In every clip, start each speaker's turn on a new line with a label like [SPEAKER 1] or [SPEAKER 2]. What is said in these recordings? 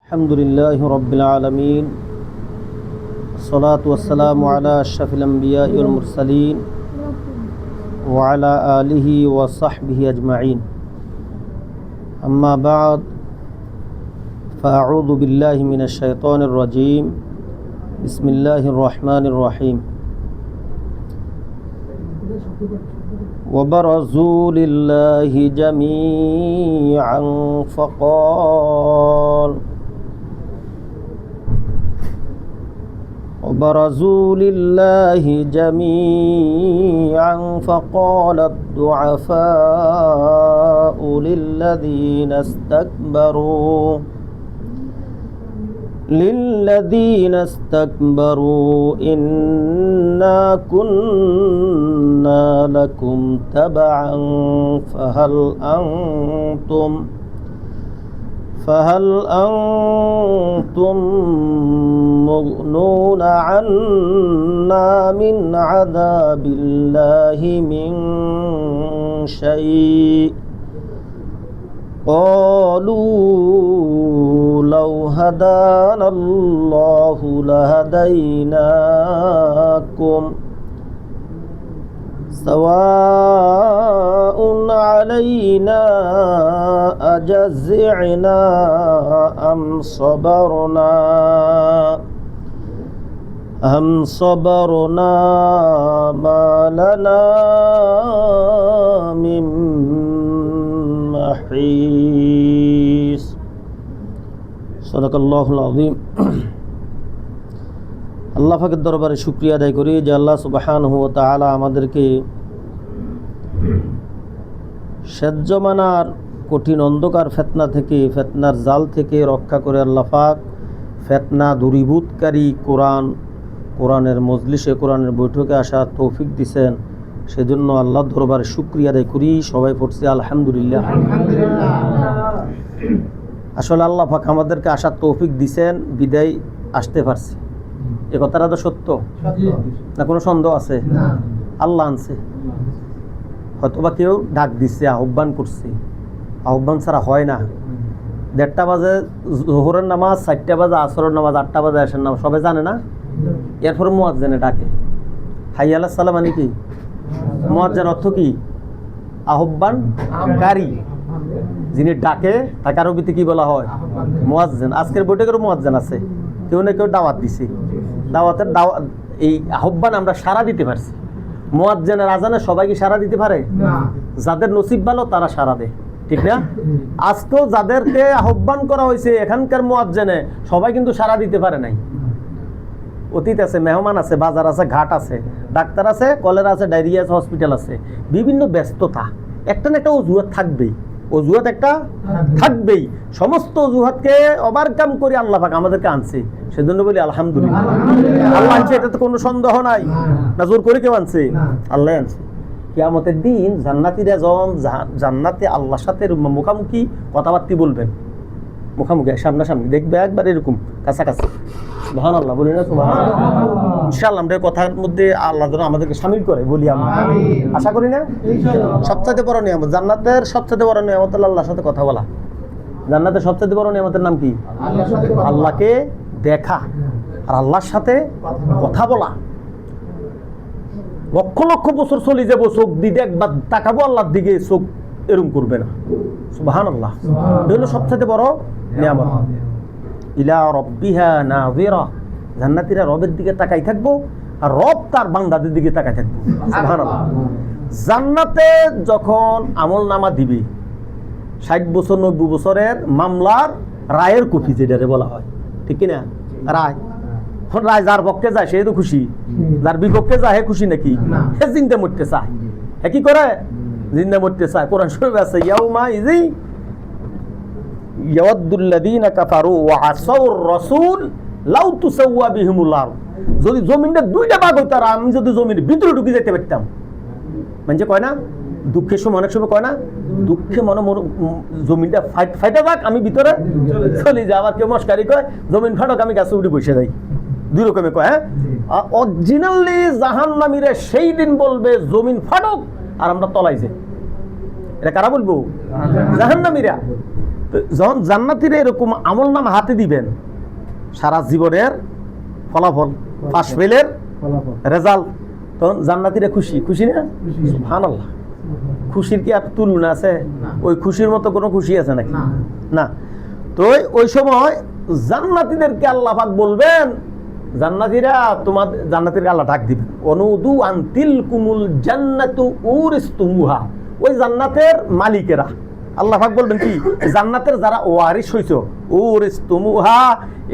[SPEAKER 1] الحمد لله رب العالمين والصلاة والسلام على أشرف الأنبياء والمرسلين وعلى آله وصحبه أجمعين أما بعد فأعوذ بالله من الشيطان الرجيم بسم الله الرحمن الرحيم وبرزوا لله جميعا فقال وبرزوا لله جميعا فقال الضعفاء للذين استكبروا إنا كنا لكم تبعا فهل أنتم مغنون عنا من عذاب الله من شيء قالوا لو هدانا الله لهديناكم سواء علينا أجزعنا أم صبرنا ما لنا من محيص صدق الله العظيم আল্লাহ পাকের দরবারে শুকরিয়া আদায় করি যে আল্লাহ সুবহানাহু ওয়া তাআলা আমাদেরকে সেজ্জমানার কঠিন অন্ধকার ফেতনার জাল থেকে রক্ষা করে আল্লাহ পাক ফেতনা দূরীভূতকারী কোরআনের মজলিসে কোরআনের বৈঠকে আসার তৌফিক দিয়েছেন। সেজন্য আল্লাহর দরবারে শুকরিয়া আদায় করি। সবাই পড়ছি আলহামদুলিল্লাহ। আসলে আল্লাহ পাক আমাদেরকে আসার তৌফিক দিয়েছেন বিদায় আসতে পারছি। এ কথাটা তো সত্য না, কোনো সন্দেহ আছে? আল্লাহ আনছে, হয়তোবা কেউ ডাক দিচ্ছে, আহ্বান করছে। আহ্বান ছাড়া হয় না। 1:30 বাজে জোহরের নামাজ, 4টা বাজে আসরের নামাজ, 8টা বাজে আসার নামাজ, সবাই জানে না? এরপর মুয়াজ্জিনে ডাকে হাইয়া আলাস সালাম, মানে কি? মুয়াজ্জিন অর্থ কি? আহ্বানকারী। যিনি ডাকে তাকে আরবিতে কি বলা হয়? মুয়াজ্জিন। আজকের বৈঠকেরও মুয়াজ্জিন আছে, কেউ না কেউ দাওয়াত দিছে। এই আহ্বান আমরা সাড়া দিতে পারছি। মুয়াজ্জিনের আজানে সবাই কি সাড়া দিতে পারে? যাদের নসিব ভালো তারা সাড়া দেয়, ঠিক না? আজকেও যাদেরকে আহ্বান করা হয়েছে এখানকার মুয়াজ্জিনে সবাই কিন্তু সাড়া দিতে পারে নাই। অতীত আছে, মেহমান আছে, বাজার আছে, ঘাট আছে, ডাক্তার আছে, কলেরা আছে, ডায়রিয়া আছে, হসপিটাল আছে, বিভিন্ন ব্যস্ততা। একটা না একটা অজুহাত থাকবেই, সমস্ত অজুহাতকে ওভারকাম করে আল্লাহ পাক আমাদেরকে আনছে। সেজন্য বলি আলহামদুলিল্লাহ। আল্লাহ আনছে, এটা তো কোনো সন্দেহ নাই। না জোর করে কেউ আনছে? আল্লাহ আনছে। কিয়ামতের দিন জান্নাতীরা যখন জান্নাতে আল্লাহর সাথে মুখামুখি কথাবার্তা বলবেন, মুখামুখি সামনাসামনি দেখবে, একবার এরকম কাছাকাছি। সুবহানাল্লাহ বলি না? সুবহানাল্লাহ। ইনশাআল্লাহ আমরা কথার মধ্যে আল্লাহ যেন আমাদেরকে শামিল করে, বলি আমরা আশা করি না? সবচেয়ে বড় নিয়ামত, জান্নাতের সবচেয়ে বড় নিয়ামত হলো আল্লাহর সাথে কথা বলা। জান্নাতের সবচেয়ে বড় নিয়ামতের নাম কি? আল্লাহকে দেখা আর আল্লাহর সাথে কথা বলা। লক্ষ লক্ষ বছর চলে যাবো, চোখ দিকে একবার তাকাবো আল্লাহর দিকে, চোখ এরকম করবে না। সুবহানাল্লাহ। এটা হলো সবচেয়ে বড় নিয়ামত। ইলা রাব্বিহা নাযিরা, জান্নাতীরা রবের দিকে তাকাই থাকবো আর রব তার বান্দাদের দিকে তাকাই থাকবো। সুবহানাল্লাহ। জান্নাতে যখন আমলনামা দিবে, 60 বছর 90 বছরের মামলার রায়ের কপি যেটারে বলা হয়, ঠিক কিনা? রায় যার পক্ষে যায় সে তো খুশি, যার বিপক্ষে যায় হে খুশি নাকি? হে জিন্দা মরতে চায়। হে কি করে? জিন্দা মরতে চায়। কোরআন শরীফ আছে, ইয়াউমা ইযি ইয়াওয়াদ্দুল্লাযীনা কাফারু ওয়া আসাউর রাসূল লাউ তুসাওয়া বিহিমুল আরদ। যদি জমিনটা দুইটা ভাগ হইতো আর আমি যদি জমির ভিতরে ঢুকে যেতে পারতাম, মানে কয় না দুঃখের সময়, অনেক সময় কয় না দুঃখে মনে জমিনটা ফাইটা যাক, আমি ভিতরে চলে যাই। আবার কেউ মস্কারি কয় জমিন ফাটক, আমি গাছে উঠে বসে যাই। দুই রকমে কয়। হ্যাঁ, অরিজিনালি জাহান্নামীরা সেই দিন বলবে জমিন ফাটক আর আমরা তলাই যাই। এটা কারা বলবো? জাহান্নামীরা। তো যখন জান্নাতীরা এরকম আমল নামা হাতে দিবেন, সারা জীবনের ফলাফল, পাশ ফেলের রেজাল্ট, তখন জান্নাতীরা খুশি, খুশি না? সুবহানাল্লাহ। খুশির কি আর তুলনা আছে? ওই খুশির মতো কোনো খুশি আছে নাকি? না। তো ওই সময় জান্নাতীদেরকে আল্লাহ পাক বলবেন, জান্নাতীরা তোমাদের, জান্নাতীরা আল্লাহ ডাক দিবেন, অনুদু আনতিল কুমুল জান্নাতু উরিস্তুমুহা। ওই জান্নাতের মালিকেরা আল্লাহ পাক বলবেন কি, জান্নাতের যারা ওয়ারিস হইছো, উরিস্তুমুহা,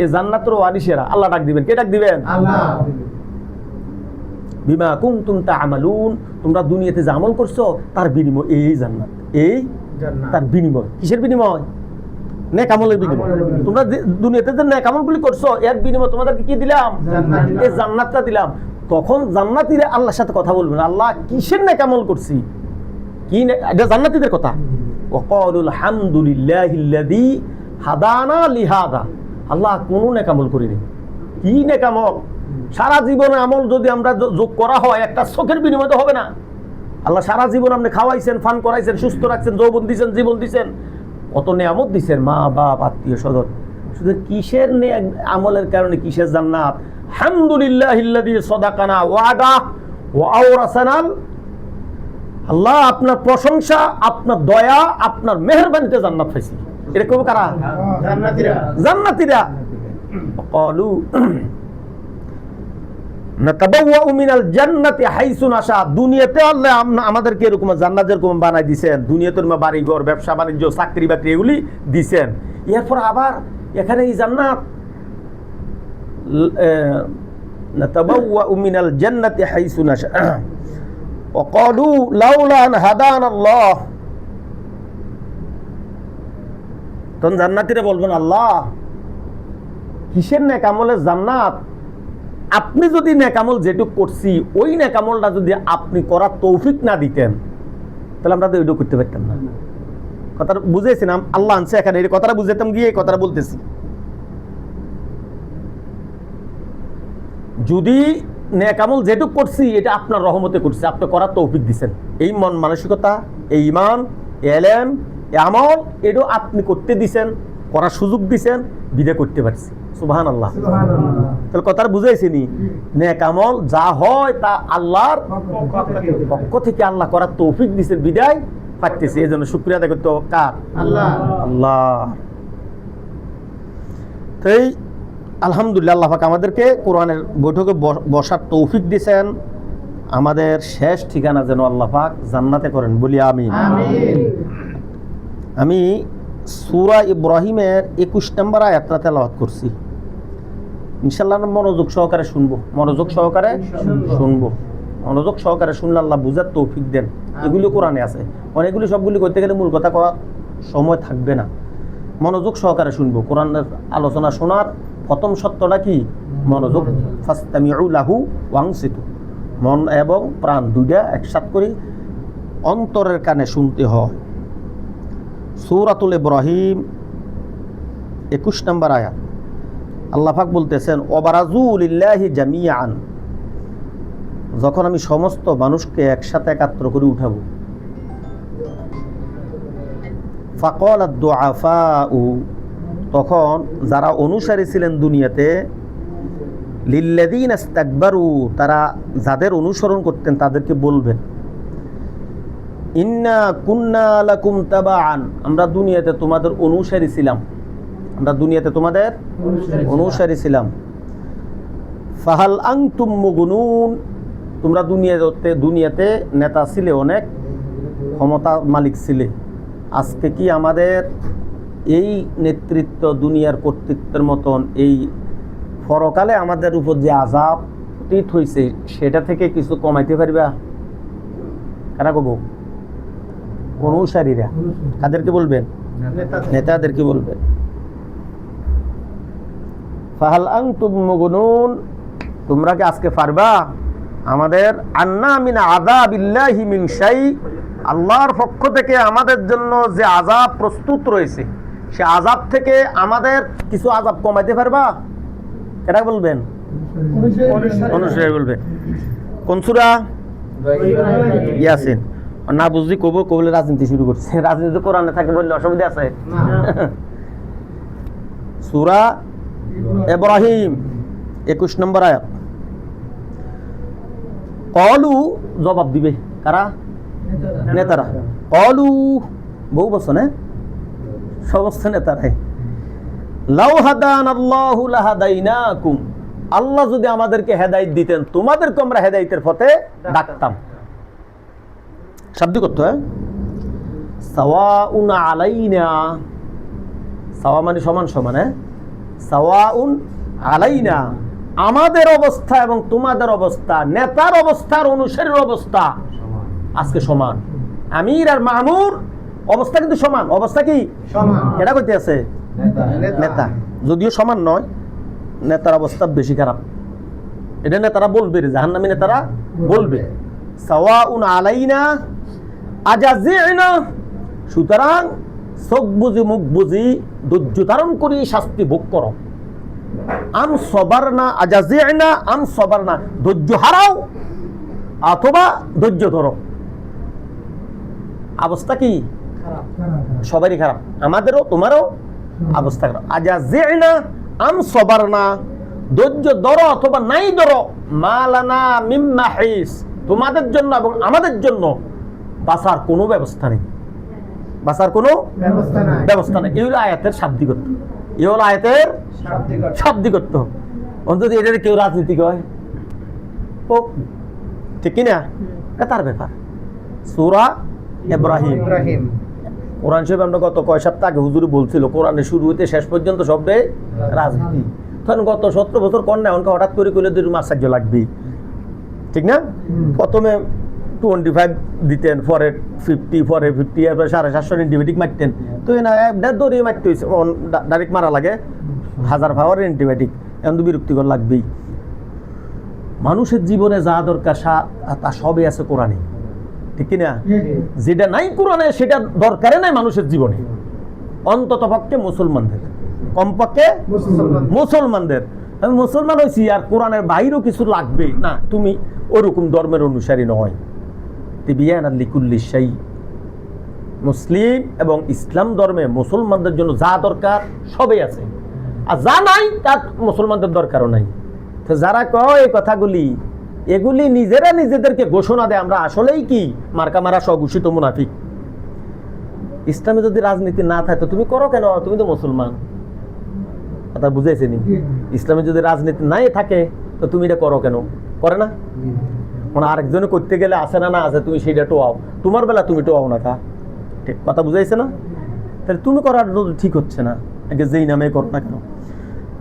[SPEAKER 1] এই জান্নাতের ওয়ারিসেরা আল্লাহ ডাক দিবেন। কে ডাক দিবেন? আল্লাহ। বিমা কুনতুম তা'মালুন, তোমরা দুনিয়াতে যে আমল করছো তার বিনিময় এই জান্নাত, এই তার বিনিময়। কিসের বিনিময়? নেক আমলের বিনিময়। তোমরা দুনিয়াতে যে নেক আমলগুলি করছো এর বিনিময় তোমাদেরকে কি দিলাম? এই জান্নাতটা দিলাম। তখন জান্নাতীরা আল্লাহর সাথে কথা বলবেন, আল্লাহ কিসের নেক আমল করছি? কি এটা জান্নাতীদের কথা। ওয়াকালুল হামদুলিল্লাহিল্লাযী হাদানা লিহাদা। আল্লাহ কোন নেক আমল করিনি। কি নেক আমল? সারা জীবনে আমল যদি আমরা যোগ করা হয় একটা চোখের বিনিময় তো হবে না। আল্লাহ সারা জীবন আপনি খাওয়াইছেন, ফান করাইছেন, সুস্থ রাখছেন, যৌবন দিছেন, জীবন দিছেন, কত নেয়ামত দিছেন, মা বাপ আত্মীয় স্বজন। শুধু কিসের আমলের কারণে কিসের জান্নাত? হামদুলিল্লাহিল্লাযী সাদাকানা ওয়াদা ওয়া আওরাসানাল। আল্লাহ আপনার প্রশংসা, আপনার দয়া, আপনার মেহেরবানিতে জান্নাত পাইছি। এটা কেউ কারা? জান্নাতীরা। জান্নাতীরা ক্বালু নাতাবাওয়াউ মিনাল জান্নাতি হাইসু নাশা। দুনিয়াতে আল্লাহ আমাদেরকে এরকম জান্নাত যেরকম বানাই দিয়েছেন, দুনিয়াতে বাড়ি ঘর, ব্যবসা বাণিজ্য, চাকরি বাকরি এগুলি দিয়েছেন, এরপর আবার এখানে এই জান্নাত নাতাবাওয়াউ মিনাল জান্নাতি হাইসু নাশা ওয়া ক্বালু লাউলা আন হাদানাল্লাহ। তখন জান্নাতীরা বলবেন, আল্লাহ কিসের নেক আমলের জান্নাত? আপনি যদি নেকামল যেটুক করছি ওই নেকামলটা যদি আপনি করার তৌফিক না দিতেন তাহলে আমরা তো ওইটুকু করতে পারতাম না। কথাটা বুঝেছিলাম, আল্লাহ আনছে এখানে, এই কথাটা বুঝাতাম গিয়ে এই কথাটা বলতেছি। যদি নেকামল যেটুক করছি এটা আপনার রহমতে করছি, আপনি করার তৌফিক দিচ্ছেন, এই মন মানসিকতা, এই ঈমান, এলেম, আমল এটা আপনি করতে দিছেন, করার সুযোগ দিছেন, বিদে করতে পারছি। সুবহানাল্লাহ। তাহলে কথাটা বুঝাইছিনি, নেক আমল যা হয় তা আল্লাহর পক্ষ থেকে আল্লাহ করার তৌফিক দিয়েছেন, বিদায় পাইতেছি। এই জন্য শুকরিয়া আদায় করতে কার? আল্লাহ। আল্লাহ। তাই আলহামদুলিল্লাহ, আল্লাহ পাক আমাদেরকে কোরআনের বৈঠকে বসার তৌফিক দিয়েছেন। আমাদের শেষ ঠিকানা যেন আল্লাহ পাক জান্নাতে করেন, বলি আমিন। আমি সূরা ইব্রাহিমের 21 নম্বর আয়াতটা তেলাওয়াত করছি। ইনশাআল্লাহ মনোযোগ সহকারে শুনবো, মনোযোগ সহকারে শুনবো, মনোযোগ সহকারে শুনলে আল্লাহ বুঝার তৌফিক দেন। এগুলি কোরআনে আছে, অনেকগুলি সবগুলি করতে গেলে মূল কথা কওয়ার সময় থাকবে না। মনোযোগ সহকারে শুনবো। কোরআনের আলোচনা শোনার প্রথম সত্যটা কি? মনোযোগ। ফাসতামিউ লাহু ওয়ানসিতু। মন এবং প্রাণ দুইটা একসাথে করে অন্তরের কানে শুনতে হয়। সূরাতুল ইব্রাহিম 21 নম্বর আয়াত। আল্লাহ পাক বলতেছেন, ওয়াবারাজু লিল্লাহি জামিআন। যখন আমি সমস্ত মানুষকে একসাথে একাত্র করে উঠাবো, ফাকালাদ দুআফাউ, তখন যারা অনুসারী ছিলেন দুনিয়াতে, লিল্লাযীনা ইস্তাকবারু, তারা যাদের অনুসরণ করতেন তাদেরকে বলবেন, ইন্না কুন্না লাকুম তাবাআন, আমরা দুনিয়াতে তোমাদের অনুসারী ছিলাম, আমরা দুনিয়াতে তোমাদের অনুসারী ছিলাম। ফাহাল আনতুম মুগনুন, তোমরা দুনিয়াতে নেতা ছিলে, অনেক ক্ষমতা মালিক ছিলে, আজকে কি আমাদের এই নেতৃত্ব, দুনিয়ার কর্তৃত্বের মতন এই পরকালে আমাদের উপর যে আযাব পতিত হয়েছে সেটা থেকে কিছু কমাইতে পারবা? কারা কব? অনুসারীরা। কাদেরকে বলবেন? নেতাদেরকে বলবেন। ফাহাল আনতুম মুগনুন, তোমরা কি আজকে পারবা আমাদের আন্না মিন আযাবিল্লাহি মিন শাই, আল্লাহর পক্ষ থেকে আমাদের জন্য যে আযাব প্রস্তুত রয়েছে সে আযাব থেকে আমাদের কিছু আযাব কমাইতে পারবা? কেটা বলবেন? অনুসারী বলবেন। কোন সূরা? ইয়াসিন। না বুঝলি কবলে রাজনীতি শুরু করছে। রাজনীতি কোরআনে থাকে বললে অসুবিধা আছে? সূরা ইব্রাহিম 21 নম্বর আয়াত। ক্বালু জবাব দিবে কারা? নেতারা। ক্বালু বহু বছর না সমস্ত নেতারাই, লাউ হাদানাল্লাহু লাহাদাইনাকুম, আল্লাহ যদি আমাদেরকে হেদায়েত দিতেন তোমাদেরকে আমরা হেদায়েতের পথে ডাকতাম। শাব্দিক অর্থ, সাওয়াউন আলাইনা, সাওয়া মানে সমান সমান, সাওয়াউন আলাইনা, আমাদের অবস্থা এবং তোমাদের অবস্থা, নেতার অবস্থা আর অনুসারীর অবস্থা আজকে সমান। আমির আর মামুর অবস্থা কিন্তু সমান। অবস্থা কি সমান? এটা কইতে আছে নেতা, যদিও সমান নয়, নেতার অবস্থা বেশি খারাপ। এটা নেতারা বলবে, জাহান্নামী নেতারা বলবে সাওয়াউন আলাইনা আজাজিনা, সুতরাং চোখ বুঝি মুখ বুঝি ধৈর্য ধারণ করি শাস্তি ভোগ করো। আম সবারনা আজাজিনা, আম সবারনা, ধৈর্য হারাও অথবা ধৈর্য ধরো। অবস্থা কি সবারই খারাপ, আমাদেরও তোমারও অবস্থা খারাপ। আজাজিনা আম সবারনা, ধৈর্য ধরো অথবা নাই ধরো। মালানা মিম মাহিস, তোমাদের জন্য এবং আমাদের জন্য বাঁচার কোনো ব্যবস্থা নেই, বাঁচার কোনো ব্যবস্থা নেই। এই হলো আয়াতের শাব্দিক অর্থ, এই হলো আয়াতের শাব্দিক অর্থ। অন্তত এটার কেউ রাজনীতি হয় ও ঠিক কিনা, তার ব্যাপার। সূরা ইব্রাহিম, কোরআন শরীফ আমরা গত কয় সপ্তাহ আগে হুজুর বলছিল কোরআনের শুরু হইতে শেষ পর্যন্ত শব্দে রাজনীতি। তখন গত 17 বছর কন্যা এমনকি হঠাৎ করে করলে 2 মাস সাহায্য লাগবে, ঠিক না? প্রথমে 25 দিতেন, পরে 50, পরে 50, এরপরে 750 অ্যান্টিবায়োটিক মারতেন। তো না দৌড়িয়ে মারতে হয়েছে, ডাইরেক্ট মারা লাগে 1000 পাওয়ারের অ্যান্টিবায়োটিক, এখন তো বিরক্তিকর লাগবেই। মানুষের জীবনে যা দরকার তা সবই আছে কোরআনে, ঠিক কিনা? যেটা নাই কোরআনে সেটা দরকারে নাই মানুষের জীবনে, অন্তত পক্ষে মুসলমানদের, কমপক্ষে মুসলমানদের। আমি মুসলমান হয়েছি আর কোরআনের বাইরেও কিছু লাগবে না, তুমি ওরকম ধর্মের অনুসারী নয়। তিবিয়ানাল লিকুল্লি শাই, মুসলিম এবং ইসলাম ধর্মে মুসলমানদের জন্য যা দরকার সবই আছে, আর যা নাই তা মুসলমানদের দরকারও নাই। তো যারা কয় এই কথাগুলি, এগুলি নিজেরা নিজেদেরকে ঘোষণা দেয় আমরা আসলেই কি মার্কা মারা স্বঘোষিত মুনাফিক। ইসলামে যদি রাজনীতি না থাকে তো তুমি করো কেন? তুমি তো মুসলমান, কথা বুঝাইছে নি? ইসলামে যদি রাজনীতি নাই থাকে তো তুমি এটা করো কেন? করে না? মানে আরেকজনে করতে গেলে আছে না, না আছে, তুমি সেটা টোয়াও, তোমার বেলা তুমি টোয়াও না, কা ঠিক কথা বুঝাইছে না? তাহলে তুমি করার ঠিক হচ্ছে না, আগে যেই নামে করো না কেন।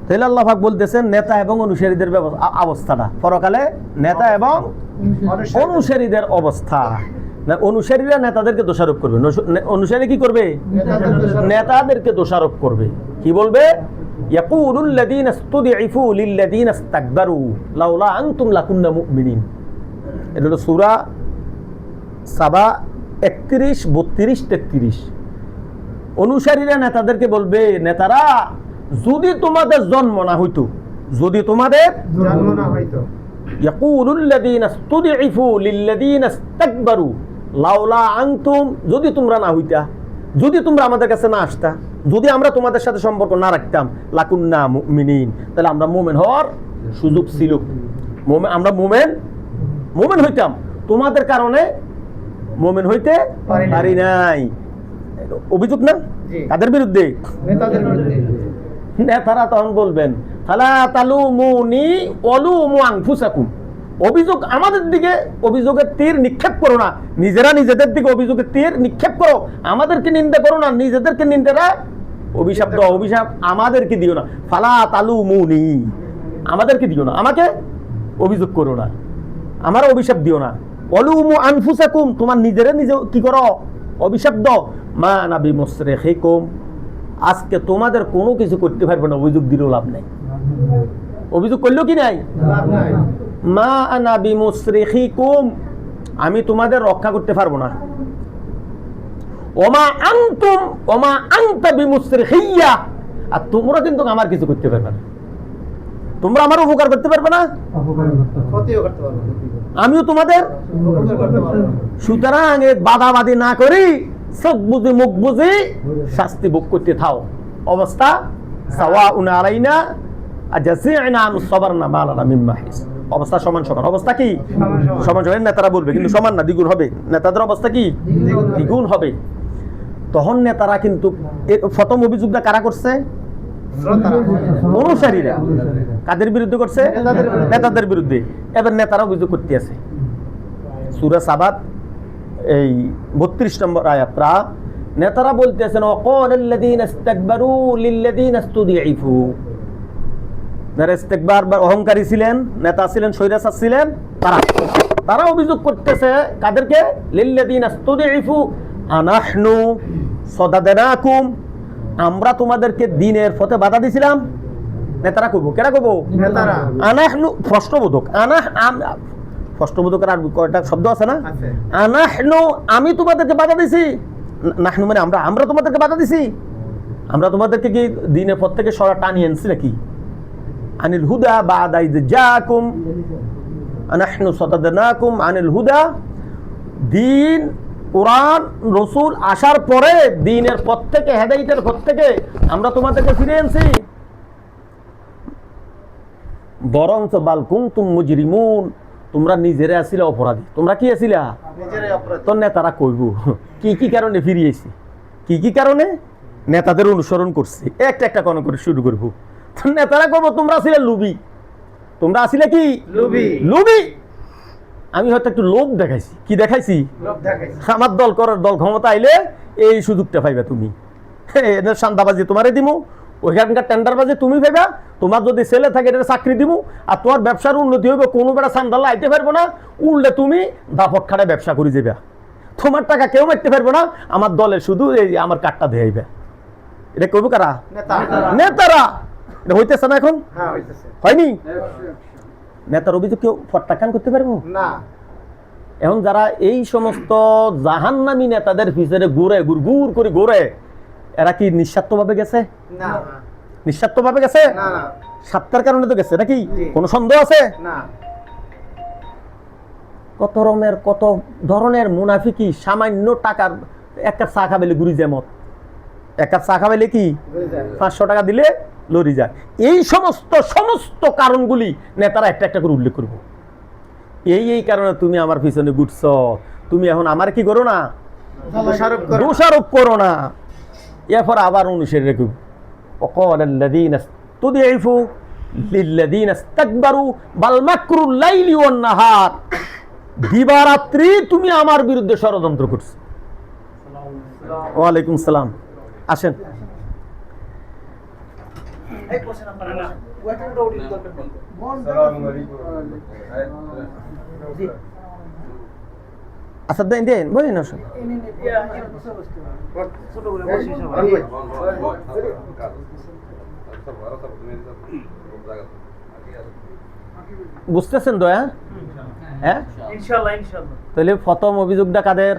[SPEAKER 1] তাহলে আল্লাহ পাক বলতেছেন নেতা এবং অনুসারীদের অবস্থাটা পরকালে, নেতা এবং অনুসারীদের অবস্থা। না, অনুসারীরা নেতাদেরকে দোষারোপ করবে, অনুসারী কি করবে? নেতাদেরকে দোষারোপ করবে। কি বলবে? ইয়াকুলুল লাযীনা ইসতুদঈফু লিল লাযীনা ইসতাকবারু লাউলা আনতুম লাকুন্না মুমিনিন। এটা হলো সূরা সাবা 31, 32, 33। অনুসারীরা নেতাদেরকে বলবে, নেতারা যদি তোমাদের জন্ম না হইতো, যদি তোমাদের জন্ম না হইতো, ইয়াকুলুল লাযীনা ইসতুদঈফু লিল লাযীনা ইসতাকবারু লাউলা আনতুম, যদি তোমরা না হইতা, যদি তোমরা আমাদের কাছে না আসতা, যদি আমরা তোমাদের সাথে সম্পর্ক না রাখতাম, লাকুন্না মুমিনিন, তাহলে আমরা মুমিন হওয়ার সুযোগ ছিল, আমরা মুমিন হইতাম, তোমাদের কারণে মুমিন হইতে পারি নাই। অভিযোগ না তাদের বিরুদ্ধে, নেতাদের বিরুদ্ধে। নেতারা তখন বলবেন ফালা তালুমুনি ওয়ালুমু আনফুসাকুম, অভিযোগ আমাদের দিকে অভিযোগের তীর নিক্ষেপ করো না, নিজেরা নিজেদের দিকে অভিযোগের তীর নিক্ষেপ করো, আমাদেরকে নিন্দা করো না, নিজেদেরকে নিন্দারা অভিশাপ দাও, অভিশাপ আমাদেরকে দিও না। ফালা তালুমুনি, আমাদেরকে দিও না, আমাকে অভিযোগ করো না, আমার অভিশাপ দিও না। ওয়ালুমু আনফুসাকুম, তোমার নিজেরা নিজে কি করো? অভিশাপ দাও। মা আনা বিমুসরিখিকুম, আজকে তোমাদের কোনো কিছু করতে পারবে না, অভিযোগ দিলেও লাভ নাই, অভিযোগ করলেও কি নাই লাভ নাই। মা আনা বিমুসরিখিকুম, আমি তোমাদের রক্ষা করতে পারবো না। ওমা আনতুম ওমা আনতা বিমুসরিখিয়া, আর তোমরা কিন্তু আমার কিছু করতে পারবে না, তোমরা আমার উপকার করতে পারবে না, ক্ষতিও করতে পারবে না। আমিও তোমাদের। সুতরাং বাদাবাদি না করি চোখ বুঝি মুখ বুঝি শাস্তি ভোগ করতে থাও। অবস্থা সাওয়াউন আলাইনা আজাসি'না আন সাবারনা মা লানা মিন মাহিস। অবস্থা সমান সমান। অবস্থা কি সমান সমান? নেতারা বলবে কিন্তু সমান না, দ্বিগুণ হবে। নেতাদের অবস্থা কি দ্বিগুণ হবে। তখন নেতারা কিন্তু প্রথম অভিযোগটা কারা করছে? অনুসারীরা। কাদের বিরুদ্ধে করছে? নেতাদের বিরুদ্ধে। এবার নেতারা অভিযোগ করতে আছে। সূরা সাবাত এই 32 নম্বর আয়াতটা নেতারা বলতেছেন ওয়াকালাল্লাযীনা ইসতাকবারু লিল্লাযীনা ইসতুদঈফু। যারা ইসতিকবার বা অহংকারী ছিলেন, নেতা ছিলেন, স্বৈরাচার ছিলেন, তারা অভিযোগ করতেছে কাদেরকে? লিল্লাযীনা ইসতুদঈফু আনাহনু সাদাদনাকুম, আমরা তোমাদেরকে দ্বীনের পথে বাধা দিছিলাম। নেতারা কইবো, কেরা কইবো? নেতারা। আনাহনু প্রশ্নবোধক, প্রশ্নবোধকের আর কয়টা শব্দ আছে না? আনাহনু, আমি তোমাদেরকে বাধা দিছি। নাহনু মানে আমরা তোমাদেরকে বাধা দিছি। আমরা তোমাদেরকে কি দ্বীনের পথ থেকে সরা টানিয়ে আনছি নাকি? আনিল হুদা বা'দা ইয জাআকুম আনাহনু সাদাদনাকুম আনিল হুদা, দ্বীন কোরআন রসুল আসার পরে দ্বীনের পথ থেকে, হেদায়েতের পথ থেকে আমরা তোমাদেরকে ফিরে আনছি। বরঞ্চ বাল কুনতুম মুজরিমুন, তোমরা নিজেরা আছিলে অপরাধী। তোমরা কি আছিলা? নিজেরাই অপরাধী। তো নেতারা কইব কি কারণে ফিরিয়েছি, কি কারণে? নেতাদের অনুসরণ করছে। একটা কোন করে শুরু করব। তো নেতারা কইব তোমরা আছিলে লুবি। তোমরা আছিলে কি? লুবি। আমি হয়তো একটু লোভ দেখাইছি। কি দেখাইছি? আমার দল ক্ষমতা আইলে এই সুযোগটা পাইবা তুমি। সান্দাবাজি তোমারে দিমু, ওইখানকার টেন্ডারবাজি তুমি পাইবা, তোমার যদি ছেলে থাকে এটা চাকরি দিমু, আর তোমার ব্যবসার উন্নতি হইবে, কোনো বেড়া সান্দাল্লা আইতে পারবো না, উল্টে তুমি দাপট খাটে ব্যবসা করে যাবা। তোমার টাকা কেউ মারতে পারবো না, আমার দলে শুধু এই আমার কার্ডটা দেখাইবে। এটা কইব কারা? নেতারা। এটা হইতেছে না এখন? হয়নি? নেতার অভিযোগ কেউ প্রত্যাখ্যান করতে পারবো না। এখন যারা এই সমস্ত জাহান্নামী নেতাদের পিছনে গুড় করে ঘুরে, এরা কি নিঃস্বার্থভাবে গেছে? না। নিঃস্বার্থভাবে গেছে? না। স্বার্থের কারণে তো গেছে নাকি? কোনো সন্দেহ আছে? না। কত ধরনের মুনাফিকি সামান্য টাকার এক কাপ চা খাবেলে ঘুরি যায় মত। এক কাপ চা খাবেলে কি 500 টাকা দিলে লরি যায়। এই সমস্ত কারণগুলি নেতারা একটা করে উল্লেখ করবো। এই কারণে তুমি আমার পিছনে ঘুরছ, তুমি এখন আমার কি করো না? দোষারোপ করো না। এরপর আবার অনুসারী রেখে ওয়াকালাল্লাযীনা ইসতুদঈফু লিল্লাযীনা ইসতাকবারু বাল মাকরুল লাইলি ওয়ান নাহার, দিবারাত্রি তুমি আমার বিরুদ্ধে ষড়যন্ত্র করছো। ওয়ালাইকুম সালাম। আসেন। আচ্ছা দেন বলেন না। বুঝতেছেন দয়া? হ্যাঁ ইনশাআল্লাহ। তাহলে প্রথম অভিযোগটা কাদের?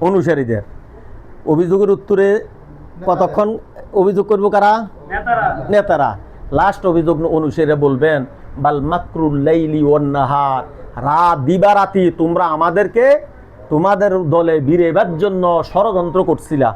[SPEAKER 1] অনুসারীদের। অভিযোগের উত্তরে কতক্ষণ অভিযোগ করবো কারা? নেতারা। লাস্ট অভিযোগ অনুসারে বলবেন বাল মাকরুল লাইলি ওয়ান নাহার, রাত দিবারাতি তোমরা আমাদেরকে তোমাদের দলে বিরেবার জন্য ষড়যন্ত্র করছিলা।